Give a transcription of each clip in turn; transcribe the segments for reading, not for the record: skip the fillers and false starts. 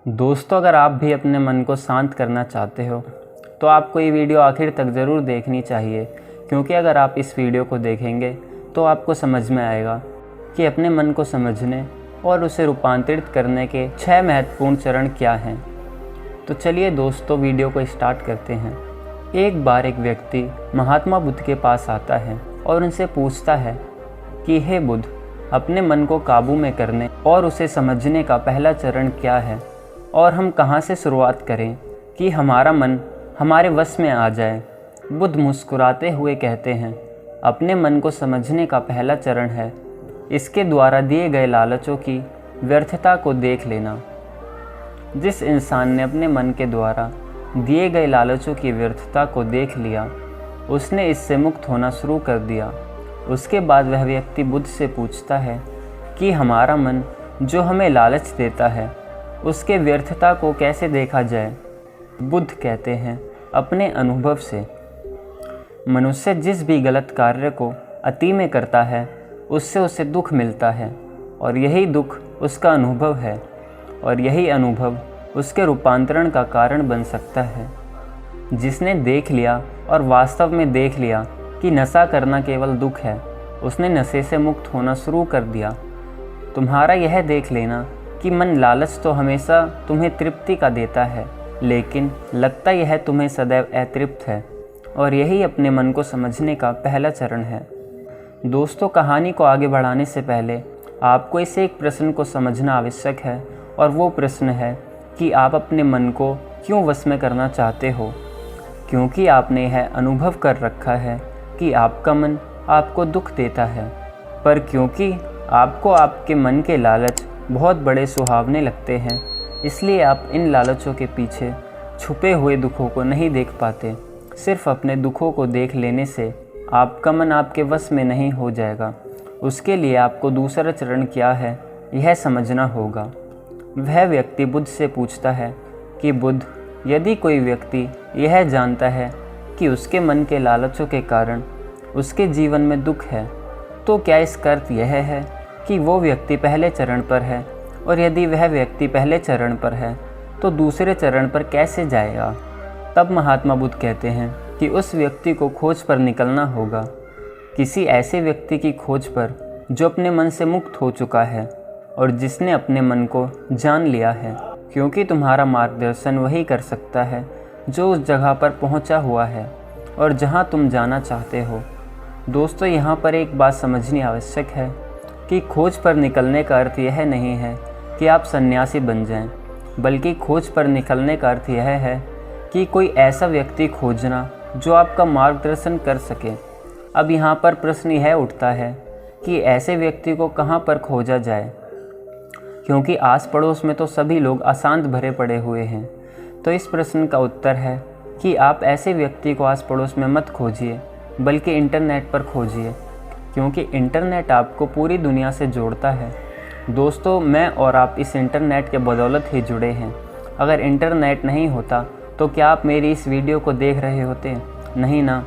दोस्तों, अगर आप भी अपने मन को शांत करना चाहते हो तो आपको ये वीडियो आखिर तक ज़रूर देखनी चाहिए, क्योंकि अगर आप इस वीडियो को देखेंगे तो आपको समझ में आएगा कि अपने मन को समझने और उसे रूपांतरित करने के 6 महत्वपूर्ण चरण क्या हैं। तो चलिए दोस्तों, वीडियो को स्टार्ट करते हैं। एक बार एक व्यक्ति महात्मा बुद्ध के पास आता है और उनसे पूछता है कि हे बुद्ध, अपने मन को काबू में करने और उसे समझने का पहला चरण क्या है और हम कहाँ से शुरुआत करें कि हमारा मन हमारे वश में आ जाए। बुद्ध मुस्कुराते हुए कहते हैं, अपने मन को समझने का पहला चरण है इसके द्वारा दिए गए लालचों की व्यर्थता को देख लेना। जिस इंसान ने अपने मन के द्वारा दिए गए लालचों की व्यर्थता को देख लिया, उसने इससे मुक्त होना शुरू कर दिया। उसके बाद वह व्यक्ति बुद्ध से पूछता है कि हमारा मन जो हमें लालच देता है उसके व्यर्थता को कैसे देखा जाए। बुद्ध कहते हैं, अपने अनुभव से। मनुष्य जिस भी गलत कार्य को अति में करता है उससे उसे दुख मिलता है, और यही दुख उसका अनुभव है, और यही अनुभव उसके रूपांतरण का कारण बन सकता है। जिसने देख लिया और वास्तव में देख लिया कि नशा करना केवल दुख है, उसने नशे से मुक्त होना शुरू कर दिया। तुम्हारा यह देख लेना कि मन लालच तो हमेशा तुम्हें तृप्ति का देता है, लेकिन लगता यह तुम्हें सदैव अतृप्त है, और यही अपने मन को समझने का पहला चरण है। दोस्तों, कहानी को आगे बढ़ाने से पहले आपको इस एक प्रश्न को समझना आवश्यक है, और वो प्रश्न है कि आप अपने मन को क्यों वश में करना चाहते हो। क्योंकि आपने यह अनुभव कर रखा है कि आपका मन आपको दुख देता है, पर क्योंकि आपको आपके मन के लालच बहुत बड़े सुहावने लगते हैं, इसलिए आप इन लालचों के पीछे छुपे हुए दुखों को नहीं देख पाते। सिर्फ अपने दुखों को देख लेने से आपका मन आपके वश में नहीं हो जाएगा। उसके लिए आपको दूसरा चरण क्या है यह समझना होगा। वह व्यक्ति बुद्ध से पूछता है कि बुद्ध, यदि कोई व्यक्ति यह जानता है कि उसके मन के लालचों के कारण उसके जीवन में दुख है, तो क्या इसका अर्थ यह है कि वो व्यक्ति पहले चरण पर है, और यदि वह व्यक्ति पहले चरण पर है तो दूसरे चरण पर कैसे जाएगा। तब महात्मा बुद्ध कहते हैं कि उस व्यक्ति को खोज पर निकलना होगा, किसी ऐसे व्यक्ति की खोज पर जो अपने मन से मुक्त हो चुका है और जिसने अपने मन को जान लिया है, क्योंकि तुम्हारा मार्गदर्शन वही कर सकता है जो उस जगह पर पहुंचा हुआ है और जहां तुम जाना चाहते हो। दोस्तों, यहाँ पर एक बात समझनी आवश्यक है कि खोज पर निकलने का अर्थ यह नहीं है कि आप सन्यासी बन जाएं, बल्कि खोज पर निकलने का अर्थ यह है कि कोई ऐसा व्यक्ति खोजना जो आपका मार्गदर्शन कर सके। अब यहाँ पर प्रश्न यह उठता है कि ऐसे व्यक्ति को कहाँ पर खोजा जाए, क्योंकि आस पड़ोस में तो सभी लोग अशांत भरे पड़े हुए हैं। तो इस प्रश्न का उत्तर है कि आप ऐसे व्यक्ति को आस पड़ोस में मत खोजिए, बल्कि इंटरनेट पर खोजिए, क्योंकि इंटरनेट आपको पूरी दुनिया से जोड़ता है। दोस्तों, मैं और आप इस इंटरनेट के बदौलत ही जुड़े हैं। अगर इंटरनेट नहीं होता तो क्या आप मेरी इस वीडियो को देख रहे होते? नहीं ना।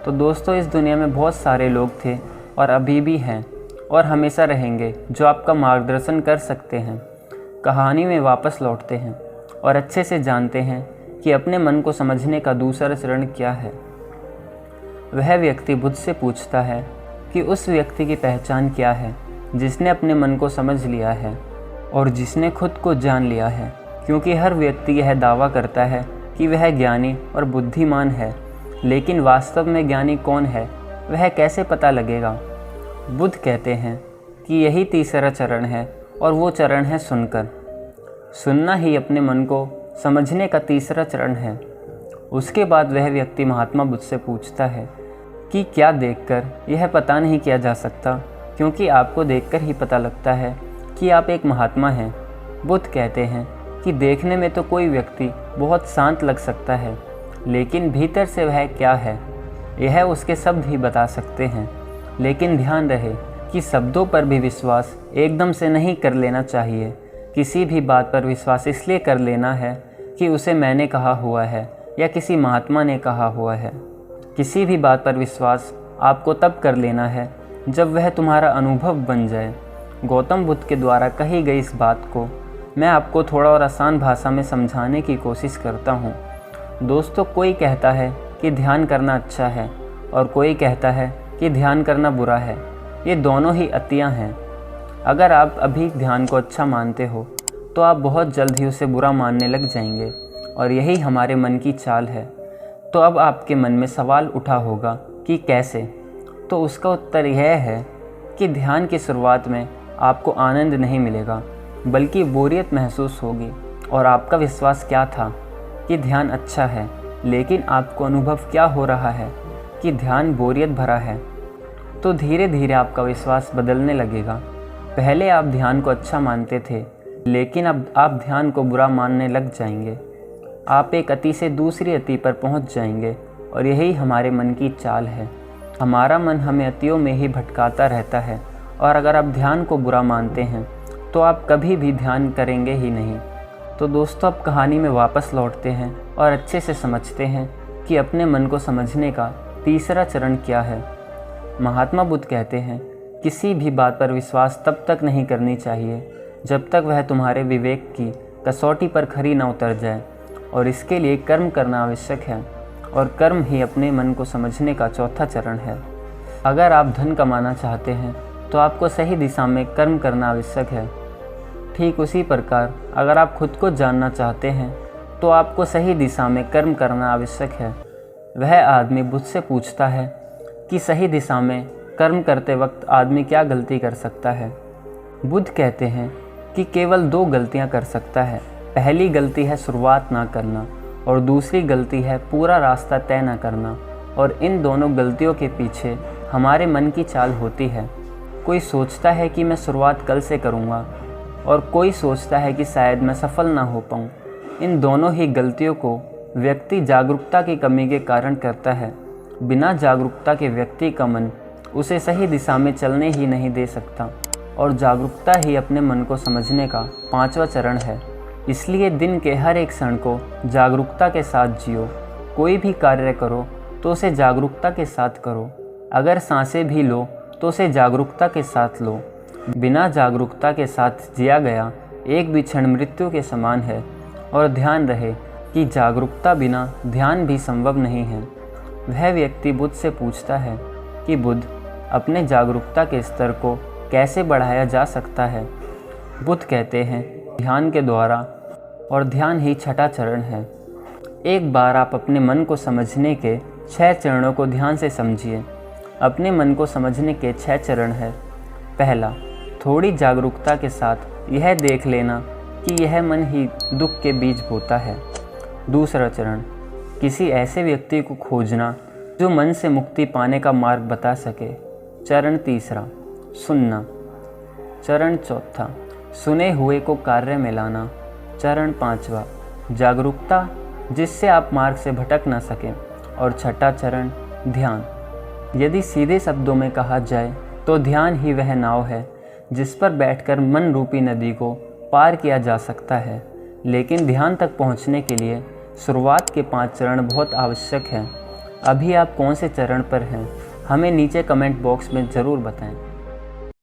तो दोस्तों, इस दुनिया में बहुत सारे लोग थे और अभी भी हैं और हमेशा रहेंगे जो आपका मार्गदर्शन कर सकते हैं। कहानी में वापस लौटते हैं और अच्छे से जानते हैं कि अपने मन को समझने का दूसरा चरण क्या है। वह व्यक्ति बुद्ध से पूछता है कि उस व्यक्ति की पहचान क्या है जिसने अपने मन को समझ लिया है और जिसने खुद को जान लिया है, क्योंकि हर व्यक्ति यह दावा करता है कि वह ज्ञानी और बुद्धिमान है, लेकिन वास्तव में ज्ञानी कौन है वह कैसे पता लगेगा। बुद्ध कहते हैं कि यही तीसरा चरण है, और वो चरण है सुनकर। सुनना ही अपने मन को समझने का तीसरा चरण है। उसके बाद वह व्यक्ति महात्मा बुद्ध से पूछता है कि क्या देखकर यह पता नहीं किया जा सकता, क्योंकि आपको देखकर ही पता लगता है कि आप एक महात्मा हैं। बुद्ध कहते हैं कि देखने में तो कोई व्यक्ति बहुत शांत लग सकता है, लेकिन भीतर से वह क्या है यह उसके शब्द ही बता सकते हैं। लेकिन ध्यान रहे कि शब्दों पर भी विश्वास एकदम से नहीं कर लेना चाहिए। किसी भी बात पर विश्वास इसलिए कर लेना है कि उसे मैंने कहा हुआ है या किसी महात्मा ने कहा हुआ है। किसी भी बात पर विश्वास आपको तब कर लेना है जब वह तुम्हारा अनुभव बन जाए। गौतम बुद्ध के द्वारा कही गई इस बात को मैं आपको थोड़ा और आसान भाषा में समझाने की कोशिश करता हूँ। दोस्तों, कोई कहता है कि ध्यान करना अच्छा है और कोई कहता है कि ध्यान करना बुरा है। ये दोनों ही अतियाँ हैं। अगर आप अभी ध्यान को अच्छा मानते हो तो आप बहुत जल्द ही उसे बुरा मानने लग जाएंगे, और यही हमारे मन की चाल है। तो अब आपके मन में सवाल उठा होगा कि कैसे? तो उसका उत्तर यह है कि ध्यान की शुरुआत में आपको आनंद नहीं मिलेगा, बल्कि बोरियत महसूस होगी। और आपका विश्वास क्या था कि ध्यान अच्छा है, लेकिन आपको अनुभव क्या हो रहा है कि ध्यान बोरियत भरा है। तो धीरे धीरे आपका विश्वास बदलने लगेगा। पहले आप ध्यान को अच्छा मानते थे, लेकिन अब आप ध्यान को बुरा मानने लग जाएंगे। आप एक अति से दूसरी अति पर पहुंच जाएंगे, और यही हमारे मन की चाल है। हमारा मन हमें अतियों में ही भटकाता रहता है, और अगर आप ध्यान को बुरा मानते हैं तो आप कभी भी ध्यान करेंगे ही नहीं। तो दोस्तों, अब कहानी में वापस लौटते हैं और अच्छे से समझते हैं कि अपने मन को समझने का तीसरा चरण क्या है। महात्मा बुद्ध कहते हैं, किसी भी बात पर विश्वास तब तक नहीं करनी चाहिए जब तक वह तुम्हारे विवेक की कसौटी पर खरी न उतर जाए, और इसके लिए कर्म करना आवश्यक है, और कर्म ही अपने मन को समझने का चौथा चरण है। अगर आप धन कमाना चाहते हैं तो आपको सही दिशा में कर्म करना आवश्यक है। ठीक उसी प्रकार अगर आप खुद को जानना चाहते हैं तो आपको सही दिशा में कर्म करना आवश्यक है। वह आदमी बुद्ध से पूछता है कि सही दिशा में कर्म करते वक्त आदमी क्या गलती कर सकता है। बुद्ध कहते हैं कि केवल 2 गलतियां कर सकता है। पहली गलती है शुरुआत ना करना, और दूसरी गलती है पूरा रास्ता तय ना करना। और इन दोनों गलतियों के पीछे हमारे मन की चाल होती है। कोई सोचता है कि मैं शुरुआत कल से करूँगा, और कोई सोचता है कि शायद मैं सफल ना हो पाऊँ। इन दोनों ही गलतियों को व्यक्ति जागरूकता की कमी के कारण करता है। बिना जागरूकता के व्यक्ति का मन उसे सही दिशा में चलने ही नहीं दे सकता, और जागरूकता ही अपने मन को समझने का 5वां चरण है। इसलिए दिन के हर एक क्षण को जागरूकता के साथ जियो। कोई भी कार्य करो तो उसे जागरूकता के साथ करो। अगर सांसें भी लो तो उसे जागरूकता के साथ लो। बिना जागरूकता के साथ जिया गया एक भी क्षण मृत्यु के समान है। और ध्यान रहे कि जागरूकता बिना ध्यान भी संभव नहीं है। वह व्यक्ति बुद्ध से पूछता है कि बुद्ध, अपने जागरूकता के स्तर को कैसे बढ़ाया जा सकता है। बुद्ध कहते हैं, ध्यान के द्वारा, और ध्यान ही छठा चरण है। एक बार आप अपने मन को समझने के 6 चरणों को ध्यान से समझिए। अपने मन को समझने के 6 चरण है। पहला, थोड़ी जागरूकता के साथ यह देख लेना कि यह मन ही दुख के बीज बोता है। दूसरा चरण, किसी ऐसे व्यक्ति को खोजना जो मन से मुक्ति पाने का मार्ग बता सके। चरण तीसरा, सुनना। चरण चौथा, सुने हुए को कार्य में लाना। चरण 5वां, जागरूकता जिससे आप मार्ग से भटक न सकें। और छठा चरण, ध्यान। यदि सीधे शब्दों में कहा जाए तो ध्यान ही वह नाव है जिस पर बैठकर मन रूपी नदी को पार किया जा सकता है। लेकिन ध्यान तक पहुंचने के लिए शुरुआत के 5 चरण बहुत आवश्यक हैं। अभी आप कौन से चरण पर हैं, हमें नीचे कमेंट बॉक्स में ज़रूर बताएं।